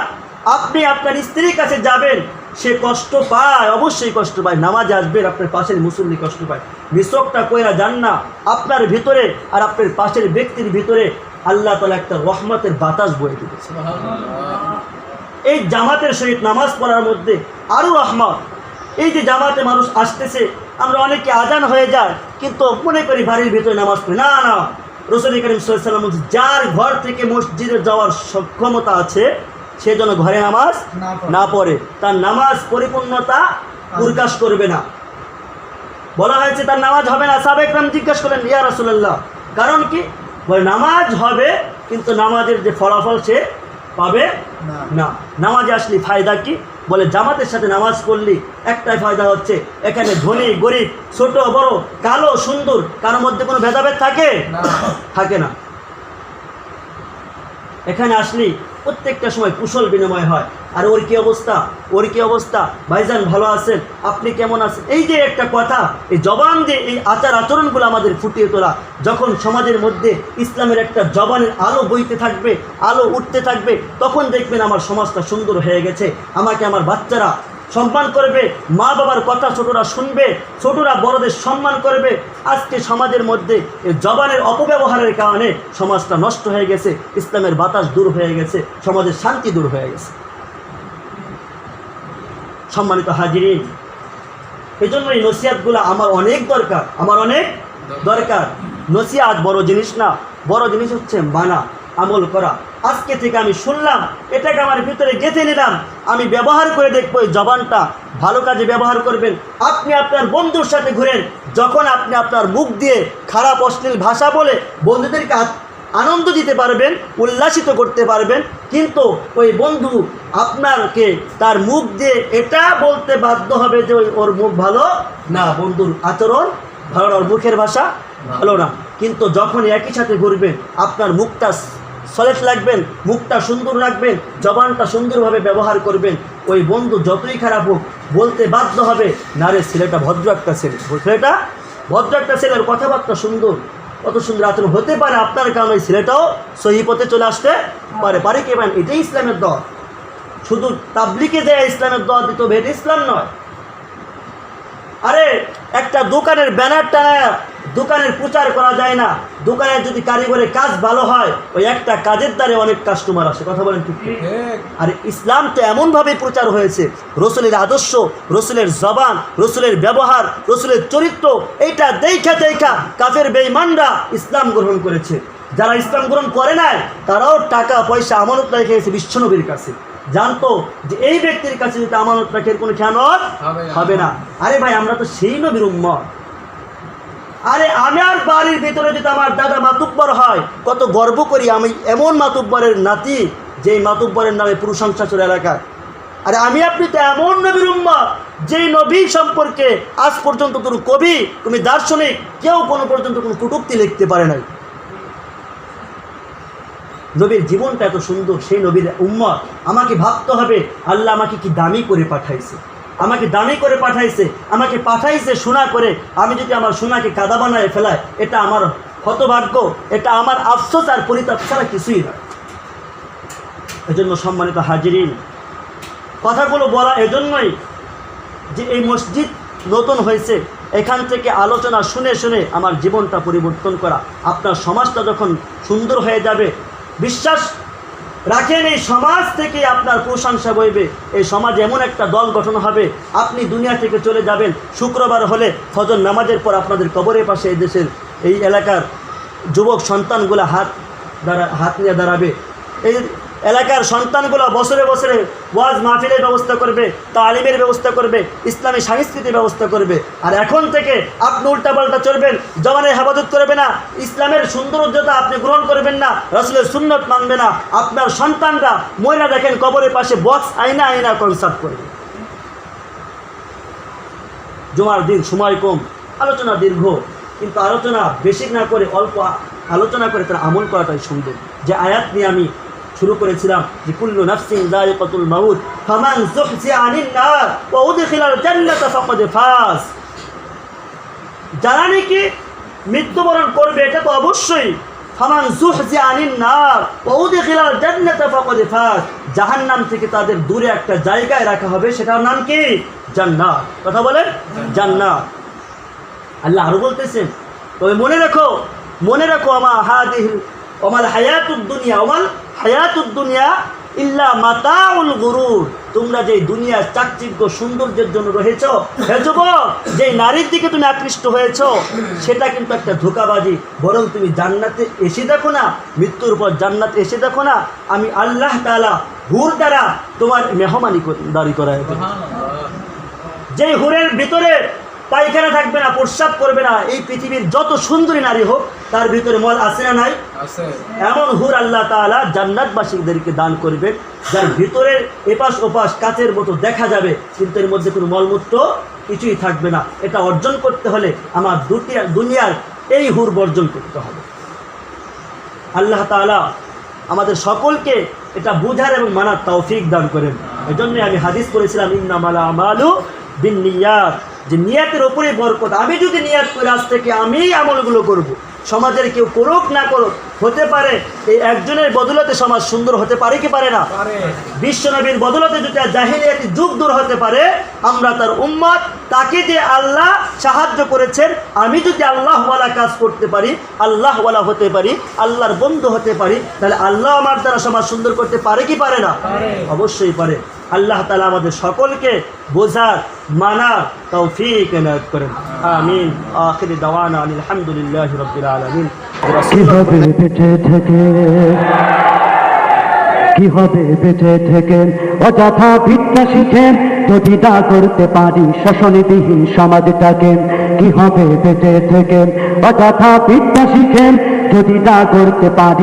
আপনি আপনার স্ত্রীর কাছে যাবেন, সে কষ্ট পায়, অবশ্যই কষ্ট পায়। নামাজে আসবেন, আপনার পাশের মুসল্লি কষ্ট পায়। মিশকটা কইরা যান না, আপনার ভিতরে আর আপনার পাশের ব্যক্তির ভিতরে আল্লাহ তাআলা একটা রহমতের বাতাস বয়ে দিতেছে। এই জামাতের সহিত নামাজ পড়ার মধ্যে আরও রহমত। এই যে জামাতে মানুষ আসতেছে, আমরা অনেকে আজান হয়ে যায় কিন্তু মনে করি বাড়ির ভিতরে নামাজ পড়ি, না না। রাসূল করিম সাল্লাল্লাহু আলাইহি ওয়াসাল্লাম বলছেন, যার ঘর থেকে মসজিদে যাওয়ার সক্ষমতা আছে সে যেন ঘরে নামাজ না পড়ে, তার নামাজ পরিপূর্ণতা প্রকাশ করবে না। বলা হয়েছে তার নামাজ হবে না। সাহাবা একরাম জিজ্ঞাসা করলেন, ইয়া রাসূলুল্লাহ, কারণ কি? বলে নামাজ হবে কিন্তু নামাজের যে ফলাফল সে পাবে না। নামাজে আসলে ফায়দা কি? বলে জামাতের সাথে নামাজ পড়লি একটাই ফায়দা হচ্ছে, এখানে ধনী গরিব, ছোট বড়, কালো সুন্দর, কারোর মধ্যে কোনো ভেদাভেদ থাকে না। এখানে আসলি প্রত্যেকটা সময় কুশল বিনিময় হয়। আর ওর কি অবস্থা, ভাইজান ভালো আছেন, আপনি কেমন আছেন, এই যে একটা কথা, এই জবান দিয়ে এই আচার আচরণগুলো আমাদের ফুটিয়ে তোলা। যখন সমাজের মধ্যে ইসলামের একটা জবানের আলো বইতে থাকবে, আলো উঠতে থাকবে, তখন দেখবেন আমার সমাজটা সুন্দর হয়ে গেছে। আমাকে আমার বাচ্চারা সম্মান করবে, মা বাবার কথা ছোটরা শুনবে, ছোটরা বড়দের সম্মান করবে। আজকে সমাজের মধ্যে এই জবানের অপব্যবহারের কারণে সমাজটা নষ্ট হয়ে গেছে, ইসলামের বাতাস দূর হয়ে গেছে, সমাজের শান্তি দূর হয়ে গেছে। সম্মানিত হাজিরিন, এই জন্য এই নসিহাতগুলো আমার অনেক দরকার। নসিহাত বড় জিনিস না, বড় জিনিস হচ্ছে মানা, আমল করা। আজকে থেকে আমি শুনলাম, এটাকে আমার ভিতরে গেঁথে নিলাম, আমি ব্যবহার করে দেখবো। এই জবানটা ভালো কাজে ব্যবহার করবেন। আপনি আপনার বন্ধুর সাথে ঘুরেন, যখন আপনি আপনার মুখ দিয়ে খারাপ অশ্লীল ভাষা বলে বন্ধুদেরকে আনন্দ দিতে পারবেন, উল্লাসিত করতে পারবেন, কিন্তু ওই বন্ধু আপনাকে তার মুখ দিয়ে এটা বলতে বাধ্য হবে যে ওর মুখ ভালো না, বন্ধুর আচরণ ভালো না, ওর মুখের ভাষা ভালো না। কিন্তু যখন একই সাথে ঘুরবেন, আপনার মুখটা সলেট রাখবেন, মুখটা সুন্দর রাখবেন, জবানটা সুন্দরভাবে ব্যবহার করবেন, ওই বন্ধু যতই খারাপ হোক বলতে বাধ্য হবে, না রে ছেলেটা ভদ্র একটা ছেলে, ছেলের কথাবার্তা সুন্দর, কত সুন্দর আচরণ হতে পারে আপনার কারণে ছেলেটাও সহি পথে চলে আসতে পারে কি পারেন। এটাই ইসলামের দল। শুধু তাবলিগে যায় ইসলামের দল দিতে হবে, এটা ইসলাম নয়। আরে একটা দোকানের ব্যানার টানায় দোকানের প্রচার করা যায় না। দোকানের যদি কারিগরের কাজ ভালো হয়, ওই একটা কাজের দ্বারে অনেক কাস্টমার আসে। কথা বলেন ঠিক? আর ইসলাম তো এমনভাবে প্রচার হয়েছে, রসুলের আদর্শ, রসুলের জবান, রসুলের ব্যবহার, রসুলের চরিত্র, এইটা দেখা কাফের বেঈমানরা ইসলাম গ্রহণ করেছে। যারা ইসলাম গ্রহণ করে নাই তারাও টাকা পয়সা আমানত রেখে গেছে বিশ্বনবীর কাছে। জানতো যে এই ব্যক্তির কাছে যদি আমানত রাখে কোনো খেয়ানত হবে না। আরে ভাই, আমরা তো সেই নবীর উম্মত। আরে আমার বাড়ির ভিতরে যদি আমার দাদা মাতুব্বর হয়, কত গর্ব করি আমি এমন মাতুব্বরের নাতি, যেই মাতুব্বরের নামে প্রশংসা চলে এলাকায়। আরে আমি আপনি তো এমন নবীর উম্মত, যেই নবী সম্পর্কে আজ পর্যন্ত কোনো কবি, তুমি দার্শনিক কেউ কোনো পর্যন্ত কোনো কটূক্তি লিখতে পারে নাই। নবীর জীবনটা এত সুন্দর, সেই নবীর উম্মত। আমাকে ভাবতে হবে, আল্লাহ আমাকে কি দামি করে পাঠাইছে, আমাকে পাঠাইছে সোনা করে। আমি যদি আমার সোনাকে কাদা বানায় ফেলায়, এটা আমার হতভাগ্য, এটা আমার আফসোস আর পরিতাপ ছাড়া কিছুই না। এজন্য সম্মানিত হাজিরিন, কথাগুলো বলা এজন্যই যে এই মসজিদ নতুন হয়েছে, এখান থেকে আলোচনা শুনে আমার জীবনটা পরিবর্তন করা। আপনার সমাজটা যখন সুন্দর হয়ে যাবে, বিশ্বাস রাখেন এই সমাজ থেকে আপনার প্রশংসা বইবে। এই সমাজ এমন একটা দল গঠন হবে, আপনি দুনিয়া থেকে চলে যাবেন, শুক্রবার হলে ফজর নামাজের পর আপনাদের কবরের পাশে এই দেশের এই এলাকার যুবক সন্তানগুলো হাত নিয়ে দাঁড়াবে। এলাকার সন্তানগুলো বছরে বছরে ওয়াজ মাহফিলের ব্যবস্থা করবে, তালিমের ব্যবস্থা করবে, ইসলামী সংস্কৃতির ব্যবস্থা করবে। আর এখন থেকে আপনি উল্টাপাল্টা চলবেন, জমানের হেফাজত করবে না, ইসলামের সৌন্দর্যতা আপনি গ্রহণ করবেন না, রাসূলের সুন্নত মানবে না। আপনার সন্তানরা ময়রা দেখেন কবরের পাশে বক্স আয়না আয়না কনসার্ট করবে। জুমার দিন সময় কম, আলোচনা দীর্ঘ, কিন্তু আলোচনা বেশি না করে অল্প আলোচনা করে তার আমল করাটাই সুন্দর। যে আয়াত নিয়ে আমি শুরু করেছিলাম যে কুল্লু নাফসিন যায়িকাতুল মাউত ফামান যুহজিহা আনিন নার ওয়া উদখিলাল জান্নাতা ফাকাদ ফাজ। যারা নাকি মৃত্যুবরণ করবে এটা তো অবশ্যই, ফামান যুহজিহা আনিন নার ওয়া উদখিলাল জান্নাতা ফাকাদ ফাজ, জাহান্নাম থেকে তাদের দূরে একটা জায়গায় রাখা হবে, সেটার নাম কি? জান্নাত। কথা বলেন, জান্নাত। আল্লাহ আরো বলতেছেন, তবে মনে রাখো ওমাল হায়াতুদ দুনিয়া ইল্লা মাতাউল গুরুর। তোমরা যে দুনিয়ার চাকচিক্য সৌন্দর্যের জন্য রয়েছ, হে যুবক, যে নারীর দিকে তুমি আকৃষ্ট হয়েছ, সেটা কিন্তু একটা ধোঁকাবাজি। বরং তুমি জান্নাতে এসে দেখো না, মৃত্যুর পর জান্নাতে এসে দেখো না, আমি আল্লাহ তাআলা হুর দ্বারা তোমার মেহমানদারি করা হবে। যেই হুরের ভিতরে পায়খানা থাকবে না, প্রস্রাব করবে না, এই পৃথিবীর যত সুন্দরী নারী হোক তার ভিতরে মল আছে না নাই? এমন হুর আল্লাহ তাআলা জান্নাতবাসীদেরকে দান করবেন, যার ভিতরে এপাশ ওপাশ কাচের মতো দেখা যাবে, কিন্তু এর মধ্যে কোনো মলমূত্র কিছুই থাকবে না। এটা অর্জন করতে হলে আমার দুনিয়ার এই হুর বর্জন করতে হবে। আল্লাহ তাআলা আমাদের সকলকে এটা বুঝার এবং মানার তৌফিক দান করেন। এজন্য আমি হাদিস পড়েছিলাম, ইন্নামাল আমালু বিন্নিয়াত, যে নিয়াতের উপরে বরকত। আমি যদি নিয়াত করি আজ থেকে আমি আমলগুলো করব, সমাজের কেউ করুক না করুক, হতে পারে এই একজনের বদলতে সমাজ সুন্দর হতে পারে কি পারে না? বিশ্বনবীর বদলতে যদি জাহিলিয়াতি যুগ দূর হতে পারে, আমরা তার উম্মত, তাকে যে আল্লাহ সাহায্য করেছেন, আমি যদি আল্লাহওয়ালা কাজ করতে পারি, আল্লাহওয়ালা হতে পারি, আল্লাহর বন্ধু হতে পারি, তাহলে আল্লাহ আমার দ্বারা সমাজ সুন্দর করতে পারে কি পারে না? অবশ্যই পারে। আল্লাহ তাআলা আমাদের সকলকে বোঝার মানার তৌফিক এনায়েত করেন। আমিন। আখিরি দাওয়ানা আলহামদুলিল্লাহি রাব্বিল আলামিন। কি হবে বেঁচে থেকে অযথা বিদ্যা শিখে যদি তা করতে পারি শোষণবিহীন সমাজটাকে। কি হবে বেঁচে থেকে অযথা বিদ্যা শিখে যদি তা করতে পারি